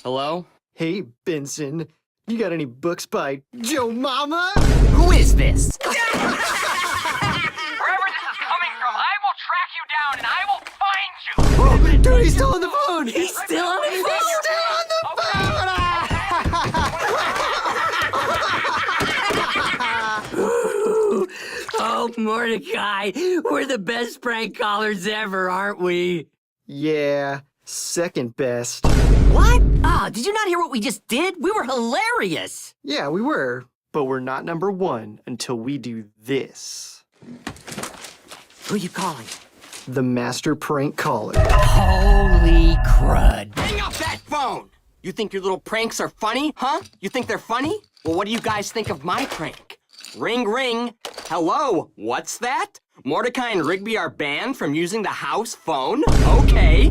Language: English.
Hello? Hey, Benson. You got any books by Joe Mama? Who is this? Wherever this is coming from, I will track you down and I will find you! Oh, dude, he's still on the phone! He's still on the phone! He's still on the phone! Oh, Mordecai, we're the best prank callers ever, aren't we? Yeah, second best. What? Oh, did you not hear what we just did? We were hilarious. Yeah, we were. But we're not number one until we do this. Who are you calling? The master prank caller. Holy crud. Hang up that phone! You think your little pranks are funny, huh? You think they're funny? Well, what do you guys think of my prank? Ring, ring. Hello, what's that? Mordecai and Rigby are banned from using the house phone? Okay.